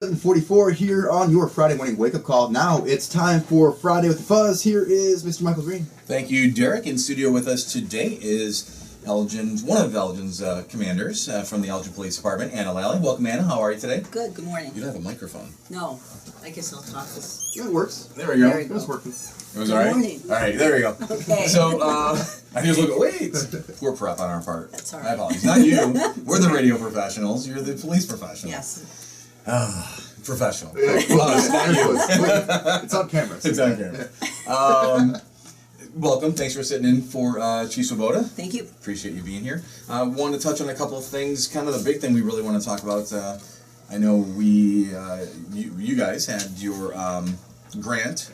7:44 here on your Friday morning wake-up call. Now it's time for Friday with the Fuzz. Here is Mr. Michael Green. Thank you, Derek. In studio with us today is Elgin's, one of Elgin's commanders from the Elgin Police Department, Anna Lally. Welcome, Anna. How are you today? Good. Good morning. You don't have a microphone. No. I guess I'll talk this. Yeah, it works. There we go. There you go. It's working. It was all right? Morning. All right, there we go. Okay. So, I just look, wait. Poor prep on our part. That's all I right. apologize. Not you. We're the radio professionals. You're the police professionals. Yes. Professional. It's on camera. It's on camera. Welcome. Thanks for sitting in for Chief Swoboda. Thank you. Appreciate you being here. Want to touch on a couple of things. Kind of the big thing we really want to talk about. I know you guys had your grant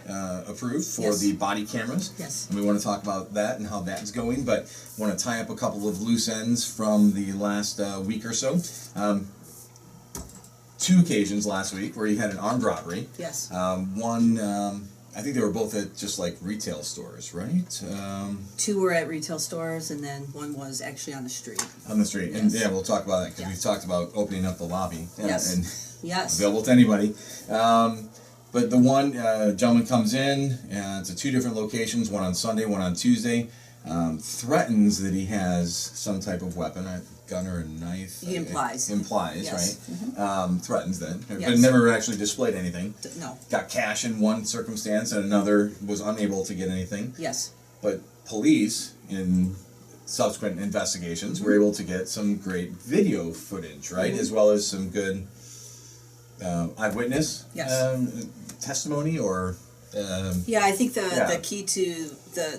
approved for Yes. the body cameras. Yes. And we want to talk about that and how that's going. But want to tie up a couple of loose ends from the last week or so. Two occasions last week where you had an armed robbery. Yes. One, I think they were both at just like retail stores, right? Two were at retail stores, and then one was actually on the street. On the street. And Yes. yeah, we'll talk about that because Yeah. we've talked about opening up the lobby Yes. and Yes. available to anybody. But the one gentleman comes in, it's at two different locations, one on Sunday, one on Tuesday, threatens that he has some type of weapon, a gun or a knife. He implies. Implies, Yes. right? Threatens that, but Yes. never actually displayed anything. No. Got cash in one circumstance and another was unable to get anything. Yes. But police, in subsequent investigations, were able to get some great video footage, right? As well as some good eyewitness Yes. testimony or... Yeah, I think Yeah. the key to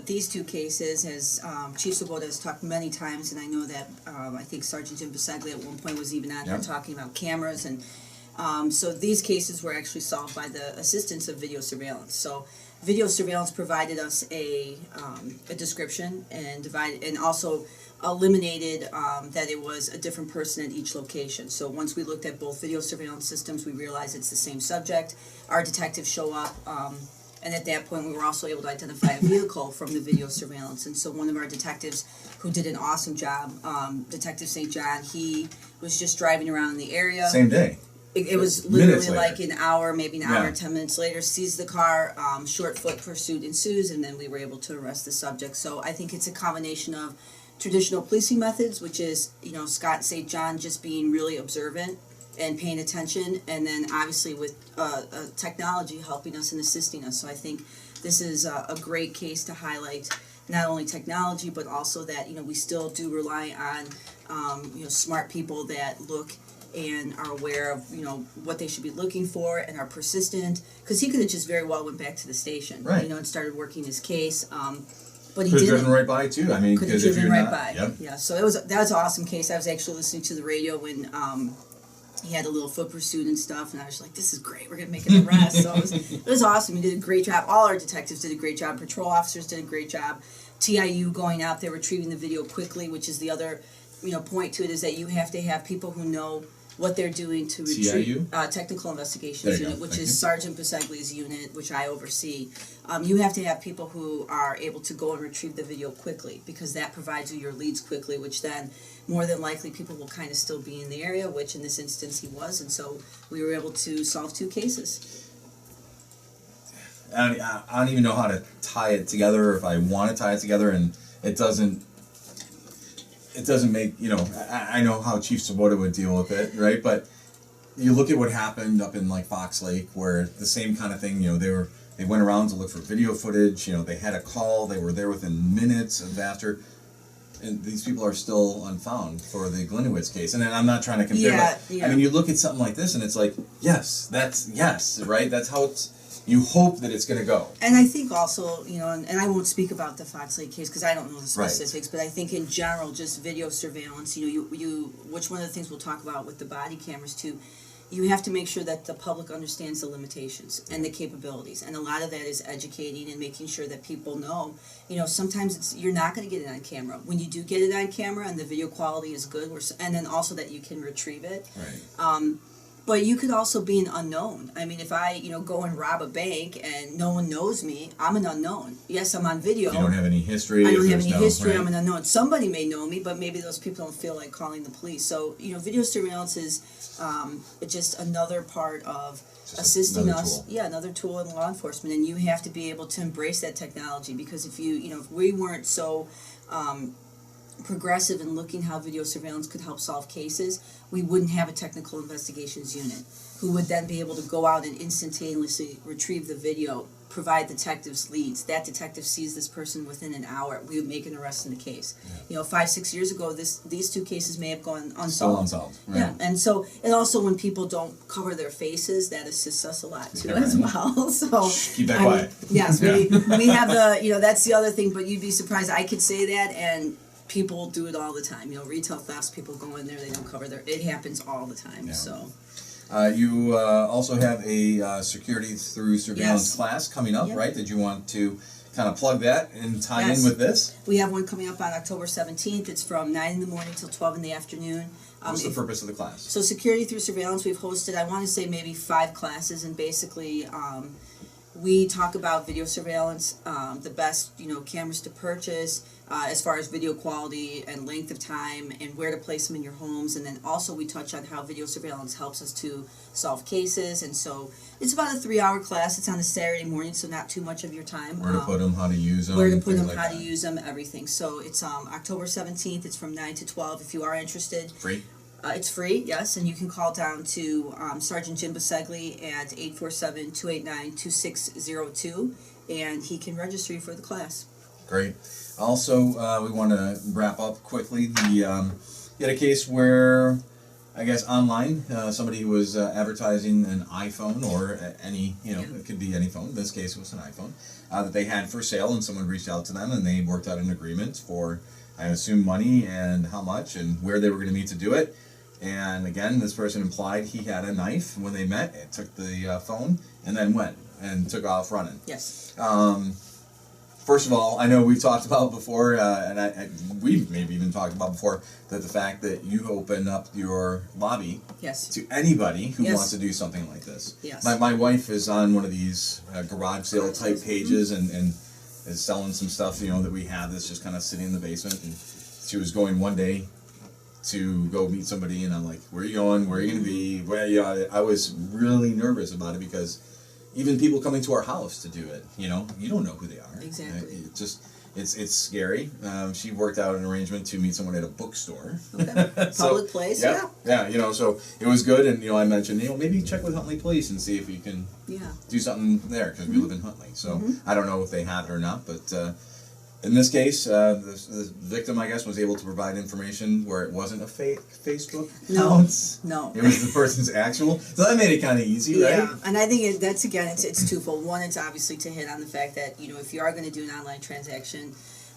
these two cases is Chief Swoboda has talked many times, and I know that I think Sergeant Jim Biseglia at one point was even on here Yep. talking about cameras, and so these cases were actually solved by the assistance of video surveillance. So video surveillance provided us a description and also eliminated that it was a different person at each location. So once we looked at both video surveillance systems, we realized it's the same subject. Our detectives show up, and at that point we were also able to identify a vehicle from the video surveillance. And so one of our detectives, who did an awesome job, Detective St. John, he was just driving around in the area. Same day. It was Minutes literally later. like an hour, maybe an hour, Yeah. 10 minutes later, sees the car, short foot pursuit ensues, and then we were able to arrest the subject. So I think it's a combination of traditional policing methods, which is, Scott St. John just being really observant and paying attention, and then obviously with technology helping us and assisting us. So I think this is a great case to highlight not only technology, but also that, we still do rely on, smart people that look and are aware of, what they should be looking for and are persistent. Because he could have just very well went back to the station, Right. and started working his case. But he Could have didn't. driven right by too. I mean, Could have because if driven you're right not... by. Yep. Yeah, so that was an awesome case. I was actually listening to the radio when he had a little foot pursuit and stuff, and I was like, "This is great. We're gonna make an arrest." So it was awesome. He did a great job. All our detectives did a great job. Patrol officers did a great job. TIU going out there retrieving the video quickly, which is the other point to it, is that you have to have people who know what they're doing to retrieve TIU? Technical Investigations There you Unit, go. which Thank is you. Sergeant Biseglia's unit, which I oversee. You have to have people who are able to go and retrieve the video quickly, because that provides you your leads quickly, which then more than likely people will kind of still be in the area, which in this instance he was, and so we were able to solve two cases. I don't even know how to tie it together, or if I want to tie it together, and it doesn't make, I know how Chief Swoboda would deal with it, right? But you look at what happened up in like Fox Lake, where the same kind of thing, they went around to look for video footage, they had a call, they were there within minutes of after, and these people are still unfound for the Glenowitz case. And then I'm not trying to compare, but I mean, you look at something like this and it's like, yes, right? That's how you hope that it's going to go. And I think also, and I won't speak about the Fox Lake case because I don't know the Right. specifics, but I think in general, just video surveillance, which one of the things we'll talk about with the body cameras too, you have to make sure that the public understands the limitations and the capabilities. And a lot of that is educating and making sure that people know, sometimes you're not going to get it on camera. When you do get it on camera and the video quality is good, and then also that you can retrieve it. Right. But you could also be an unknown. I mean, if I, go and rob a bank and no one knows me, I'm an unknown. Yes, I'm on video. You don't have any history. I don't have any history. Right. I'm an unknown. Somebody may know me, but maybe those people don't feel like calling the police. So, video surveillance is just another part of Just assisting another us. tool. Yeah, another tool in law enforcement. And you have to be able to embrace that technology, because if if we weren't so progressive in looking how video surveillance could help solve cases, we wouldn't have a technical investigations unit who would then be able to go out and instantaneously retrieve the video, provide detectives leads. That detective sees this person within an hour. We would make an arrest in the case. 5-6 years ago, these two cases may have gone unsolved. Still unsolved. Right. Yeah, and so, and also when people don't cover their faces, that assists us a lot too, Yeah, as right. well. So Keep that I mean, quiet. yes, Yeah. we have the that's the other thing. But you'd be surprised. I could say that, and people do it all the time. Retail thefts, people go in there, they don't cover it happens all the time. Yeah. So You also have a security through surveillance Yes. class coming up, Yep. right? Did you want to kind of plug that and tie Yes. in with this? we have one coming up on October 17th. It's from 9 in the morning till 12 in the afternoon. What's the purpose of the class? So security through surveillance, we've hosted, I want to say maybe 5 classes, and basically we talk about video surveillance, the best cameras to purchase, as far as video quality and length of time, and where to place them in your homes. And then also we touch on how video surveillance helps us to solve cases. And so it's about a 3-hour class. It's on a Saturday morning, so not too much of your time. Where to put them, how to use them. Where to put things them, like how that. to use them, everything. So it's October 17th. It's from 9 to 12. If you are interested, Free? it's free, yes, and you can call down to Sergeant Jim Basegli at 847-289-2602, and he can register you for the class. Great. Also, we want to wrap up quickly. You had a case where, I guess, online, somebody was advertising an iPhone or any, it could be any phone. In this case, it was an iPhone that they had for sale, and someone reached out to them, and they worked out an agreement for, I assume, money and how much and where they were going to meet to do it. And again, this person implied he had a knife when they met. It took the phone and then went and took off running. Yes. First of all, I know we've talked about before, and we've maybe even talked about before, that the fact that you open up your lobby Yes. to anybody who Yes. wants to do something like this. Yes. My wife is on one of these garage sale type pages and is selling some stuff, that we have that's just kind of sitting in the basement. And she was going one day to go meet somebody, and I'm like, where are you going? Where are you going to be? I was really nervous about it because even people coming to our house to do it, you don't know who they are. Exactly. It's scary. She worked out an arrangement to meet someone at a bookstore. Okay. Public place, yeah. Yeah, so it was good, and I mentioned, maybe check with Huntley Police and see if you can Yeah. do something there, because we live in Huntley. So I don't know if they have it or not, but in this case, the victim, I guess, was able to provide information where it wasn't a fake Facebook account. No. It was the person's actual. So that made it kind of easy, right? Yeah, and I think it's twofold. One, it's obviously to hit on the fact that if you are going to do an online transaction,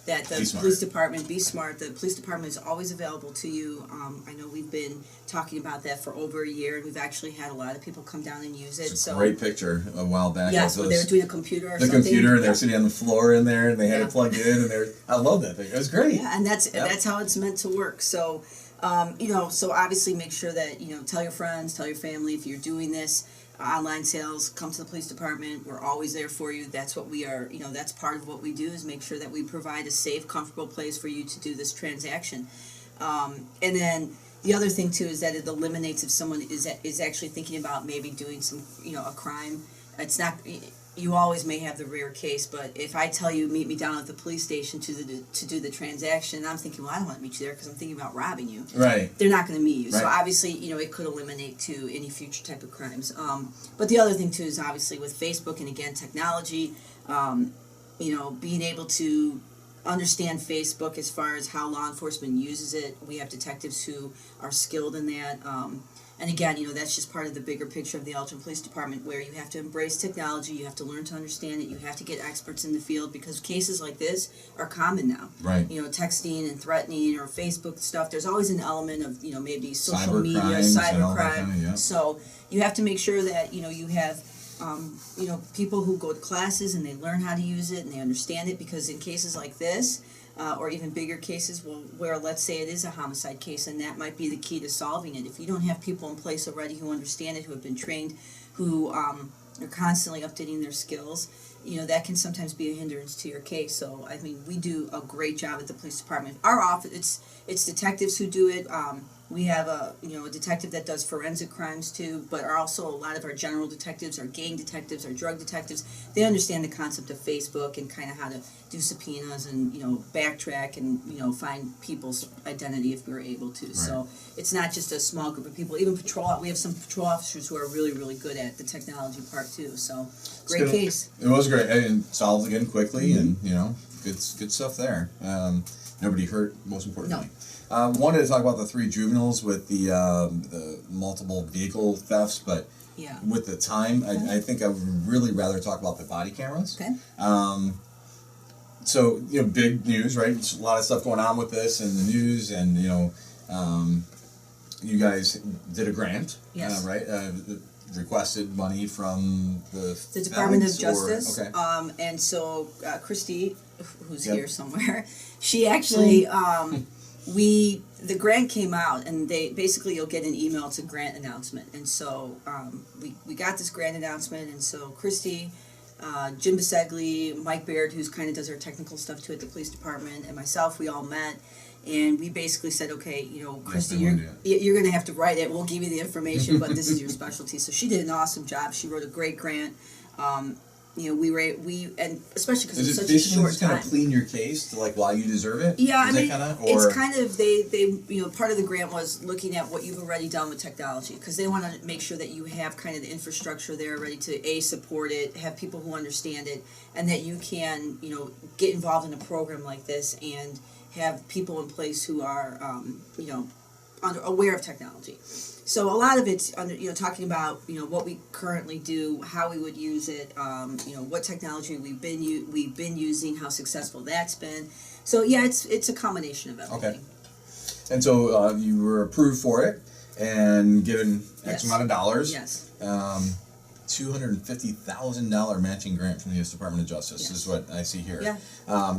that the Be smart. police department, be smart. The police department is always available to you. I know we've been talking about that for over a year, and we've actually had a lot of people come down and use it. It's a So great picture a while back. yes, of where they were those- doing a computer or the something. computer, and they Yeah. were sitting on the floor in there, and they had Yeah. it plugged in, and I love that thing. It was great. Yeah, and that's Yep. that's how it's meant to work. So, so obviously make sure that tell your friends, tell your family if you're doing this. Online sales, come to the police department. We're always there for you. That's what we are. That's part of what we do, is make sure that we provide a safe, comfortable place for you to do this transaction. And then the other thing too is that it eliminates if someone is actually thinking about maybe doing some a crime. It's not. You always may have the rare case, but if I tell you meet me down at the police station to do the transaction, I'm thinking, well, I don't want to meet you there because I'm thinking about robbing you. Right. They're not going to meet you. So Right. obviously, it could eliminate to any future type of crimes. But the other thing too is obviously with Facebook and again technology, being able to understand Facebook as far as how law enforcement uses it. We have detectives who are skilled in that. And again, that's just part of the bigger picture of the Elgin Police Department, where you have to embrace technology, you have to learn to understand it, you have to get experts in the field, because cases like this are common now. Right. Texting and threatening or Facebook stuff, there's always an element of, maybe social Cyber media, crimes and all that cybercrime. kinda, yeah. So you have to make sure that, you have people who go to classes and they learn how to use it and they understand it, because in cases like this, or even bigger cases where let's say it is a homicide case, and that might be the key to solving it. If you don't have people in place already who understand it, who have been trained, who are constantly updating their skills, that can sometimes be a hindrance to your case. So I mean, we do a great job at the police department. Our office, it's detectives who do it. We have a detective that does forensic crimes too, but are also a lot of our general detectives, our gang detectives, our drug detectives. They understand the concept of Facebook and kind of how to do subpoenas and backtrack and find people's identity if we were able to. Right. So it's not just a small group of people. Even patrol, we have some patrol officers who are really, really good at the technology part too. So great case. It was great and solved again quickly, and good stuff there. Nobody hurt. Most importantly. No. Wanted to talk about the 3 juveniles with the multiple vehicle thefts, but with the time, I think I would really rather talk about the body cameras. Okay. So big news, right? There's a lot of stuff going on with this in the news, and you guys did a grant, yes, right? Requested money from the Department of Justice. Okay. And so Christy, who's here somewhere, she actually. The grant came out, and you'll get an email to grant announcement, and so we got this grant announcement, and so Christy, Jim Bisegli, Mike Baird, who's kind of does our technical stuff too at the police department, and myself, we all met, and we basically said, okay, Christy, you're going to have to write it. We'll give you the information, but this is your specialty. So she did an awesome job. She wrote a great grant. And especially because it's such a short time. Kind of clean your case to why you deserve it. Yeah, I mean, it's kind of they part of the grant was looking at what you've already done with technology, because they want to make sure that you have kind of the infrastructure there ready to support it, have people who understand it, and that you can get involved in a program like this and have people in place who are aware of technology. So a lot of it's talking about what we currently do, how we would use it, what technology we've been using, how successful that's been. So yeah, it's a combination of everything. Okay. And so you were approved for it and given X amount of dollars. Yes. $250,000 matching grant from the U.S. Department of Justice is what I see here. Yeah.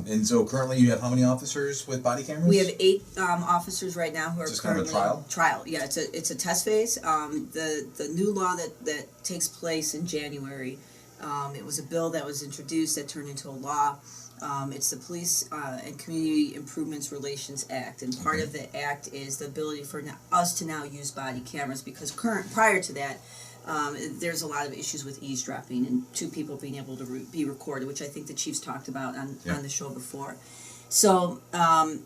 And so currently you have how many officers with body cameras? We have 8 officers right now who are just currently... kind of a trial? Trial, yeah. It's a test phase. The new law that takes place in January, it was a bill that was introduced that turned into a law. It's the Police and Community Improvements Relations Act, and part of the act is the ability for us to now use body cameras, because prior to that, there's a lot of issues with eavesdropping and 2 people being able to be recorded, which I think the chiefs talked about on the show before. So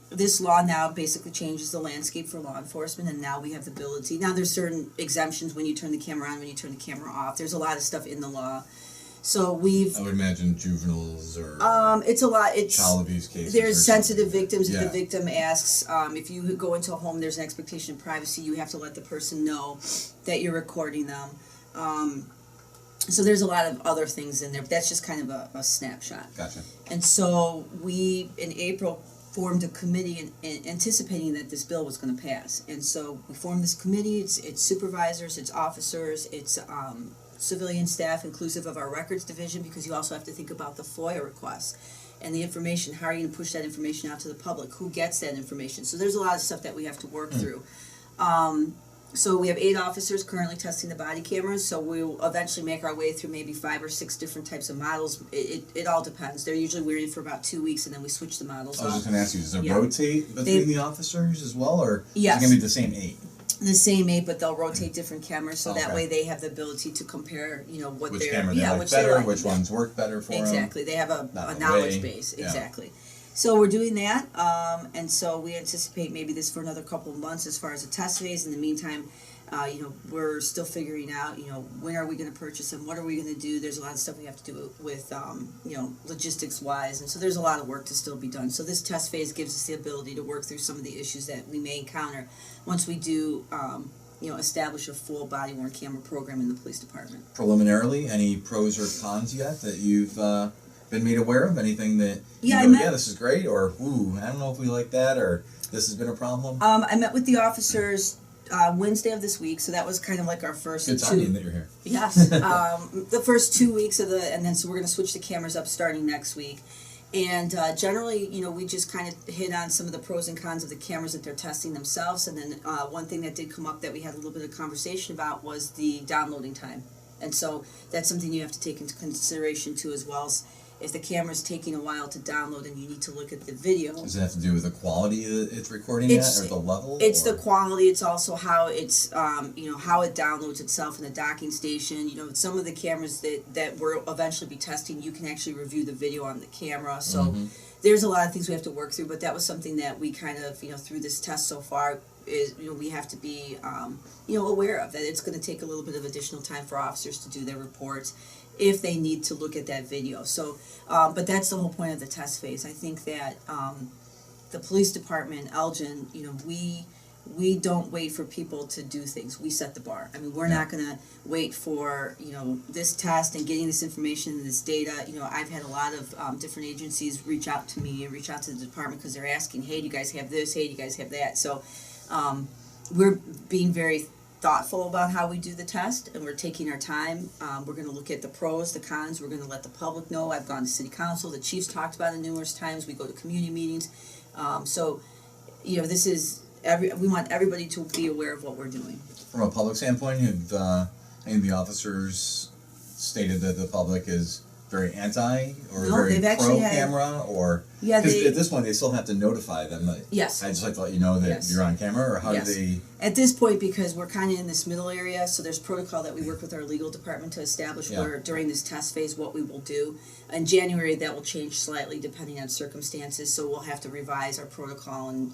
this law now basically changes the landscape for law enforcement, and now we have the ability. Now there's certain exemptions when you turn the camera on, when you turn the camera off. There's a lot of stuff in the law. So I would imagine juveniles or it's a lot. It's child abuse cases. There's sensitive victims. If the victim asks, if you go into a home, there's an expectation of privacy. You have to let the person know that you're recording them. So there's a lot of other things in there, but that's just kind of a snapshot. Gotcha. And so we, in April, formed a committee in anticipating that this bill was going to pass. And so we formed this committee. It's supervisors, it's officers, it's civilian staff, inclusive of our records division, because you also have to think about the FOIA requests and the information. How are you going to push that information out to the public? Who gets that information? So there's a lot of stuff that we have to work through. So we have 8 officers currently testing the body cameras, so we'll eventually make our way through maybe 5 or 6 different types of models. It all depends. They're usually weird for about 2 weeks, and then we switch the models I was just going to ask you, does it rotate between the officers as well, or is it going to be the same 8? The same 8, but they'll rotate different cameras, so that way they have the ability to compare, what which they're... camera they like better, which ones work better for them. Exactly. They have a knowledge base. Exactly. So we're doing that, and so we anticipate maybe this for another couple of months as far as a test phase. In the meantime, we're still figuring out, when are we going to purchase them, what are we going to do. There's a lot of stuff we have to do with, logistics-wise, and so there's a lot of work to still be done. So this test phase gives us the ability to work through some of the issues that we may encounter once we do, establish a full body-worn camera program in the police department. Preliminarily, any pros or cons yet that you've been made aware of? Anything that this is great, or I don't know if we like that, or this has been a problem? I met with the officers Wednesday of this week, so that was kind of like our first. Good timing that you're here. Yes, the first 2 weeks and then so we're going to switch the cameras up starting next week, And generally, we just kind of hit on some of the pros and cons of the cameras that they're testing themselves. And then one thing that did come up that we had a little bit of conversation about was the downloading time. And so that's something you have to take into consideration too, as well as if the camera's taking a while to download and you need to look at the video. Does it have to do with the quality that it's recording at, or the level? It's the quality. It's also how it's, how it downloads itself in the docking station. Some of the cameras that we'll eventually be testing, you can actually review the video on the camera. So there's a lot of things we have to work through, but that was something that we kind of, through this test so far, is we have to be aware of, that it's going to take a little bit of additional time for officers to do their reports if they need to look at that video. So but that's the whole point of the test phase. I think that the police department, Elgin, we don't wait for people to do things. We set the bar. I mean, we're not going to wait for this test and getting this information and this data. I've had a lot of different agencies reach out to me and reach out to the department because they're asking, hey, do you guys have this? Hey, do you guys have that? So we're being very thoughtful about how we do the test, and we're taking our time. We're going to look at the pros, the cons. We're going to let the public know. I've gone to city council. The chief's talked about it numerous times. We go to community meetings. So this is we want everybody to be aware of what we're doing. From a public standpoint, have any of the officers stated that the public is very anti or very pro camera, or because at this point they still have to notify them? Yes. I just like to let you know that you're on camera, or how do they? At this point, because we're kind of in this middle area, so there's protocol that we work with our legal department to establish where during this test phase what we will do. In January, that will change slightly depending on circumstances, so we'll have to revise our protocol. And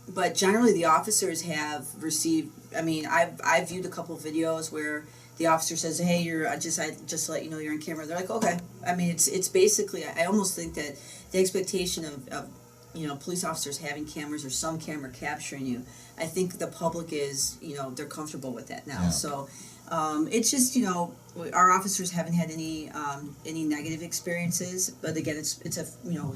but generally, the officers have received. I mean, I've viewed a couple of videos where the officer says, "Hey, I just to let you know you're on camera." They're like, "Okay." I mean, it's basically. I almost think that the expectation of police officers having cameras or some camera capturing you, I think the public is they're comfortable with that now. Yeah. So it's just our officers haven't had any negative experiences, but again, it's a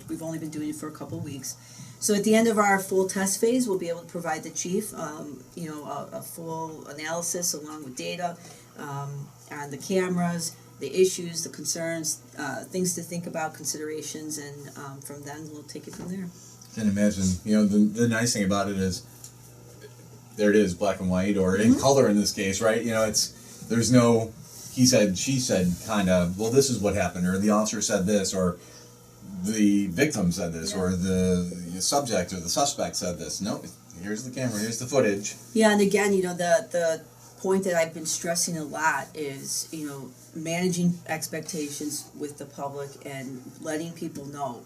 we've only been doing it for a couple of weeks. So at the end of our full test phase, we'll be able to provide the chief a full analysis along with data on the cameras, the issues, the concerns, things to think about, considerations, and from then we'll take it from there. I can imagine. The nice thing about it is there it is, black and white, or in color in this case, right? There's no he said, she said kind of, well, this is what happened, or the officer said this, or the victim said this, or the subject or the suspect said this. No, here's the camera, here's the footage. Yeah, and again, the point that I've been stressing a lot is, managing expectations with the public and letting people know.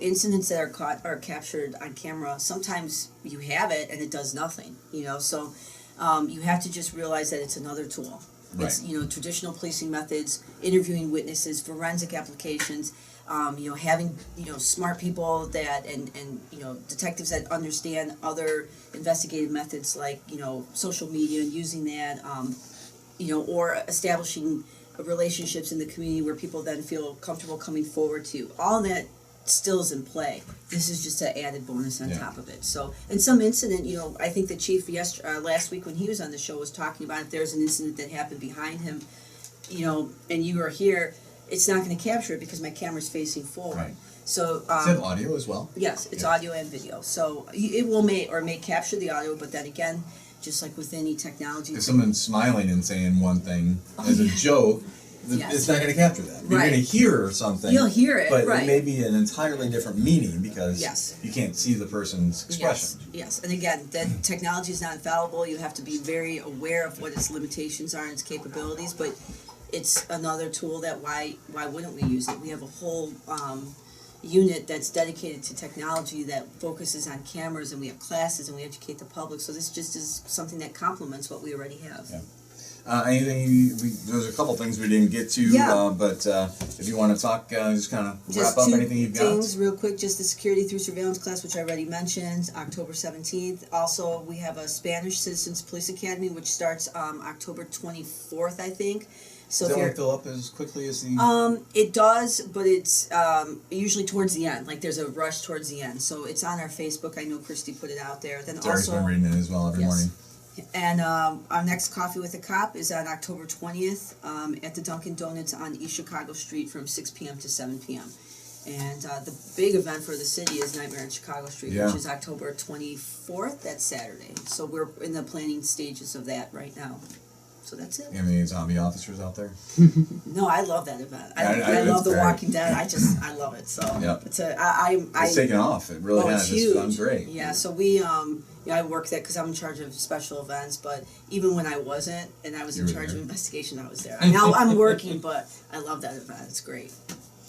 Incidents that are captured on camera, sometimes you have it and it does nothing, so you have to just realize that it's another tool. Right. It's, traditional policing methods, interviewing witnesses, forensic applications, having, smart people that, and detectives that understand other investigative methods like, social media and using that, or establishing relationships in the community where people then feel comfortable coming forward to you. All that still is in play. This is just an added bonus on top of it. So, in some incident, I think the chief last week when he was on the show was talking about if there's an incident that happened behind him, and you are here, it's not going to capture it because my camera's facing forward. Right. So, is it audio as well? Yes, it's audio and video. So it will may capture the audio, but then again, just like with any technology, if someone's smiling and saying one thing as a joke, it's not going to capture that. You're going to hear something. You'll hear it, but it may be an entirely different meaning because you can't see the person's expression. Yes, and again, the technology is not infallible. You have to be very aware of what its limitations are and its capabilities, but it's another tool that why wouldn't we use it? We have a whole unit that's dedicated to technology that focuses on cameras, and we have classes and we educate the public, so this just is something that complements what we already have. Yeah. There's a couple things we didn't get to, but if you want to talk, just kind of wrap up anything you've got. Just 2 things real quick, just the security through surveillance class, which I already mentioned, October 17th. Also, we have a Spanish Citizens Police Academy, which starts October 24th, I think. So does that one fill up as quickly as the... It does, but it's usually towards the end. Like, there's a rush towards the end. So it's on our Facebook. I know Christy put it out there. Then Derek's been reading it as well every morning. And our next Coffee with a Cop is on October 20th at the Dunkin' Donuts on East Chicago Street from 6 p.m. to 7 p.m. And the big event for the city is Nightmare on Chicago Street, Yeah. which is October 24th. That's Saturday. So we're in the planning stages of that right now. So that's it. You have any zombie officers out there? No, I love that event. I it's love The great. Walking Dead. I love it. So Yeah. it's It's taken off. It really it's has. huge. It's done great. Yeah. So we I work that because I'm in charge of special events. But even when I wasn't, and I was in You were charge there. of investigation, I was there. Now I'm working, but I love that event. It's great.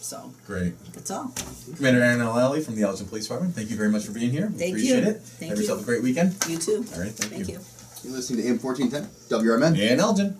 So Great. that's all. Commander Aaron O'Lally from the Elgin Police Department, thank you very much for being here. We Thank appreciate you. it. Thank Have you. yourself a great weekend. You too. All right, thank you. you. You're listening to AM 1410, WRMN. And Elgin.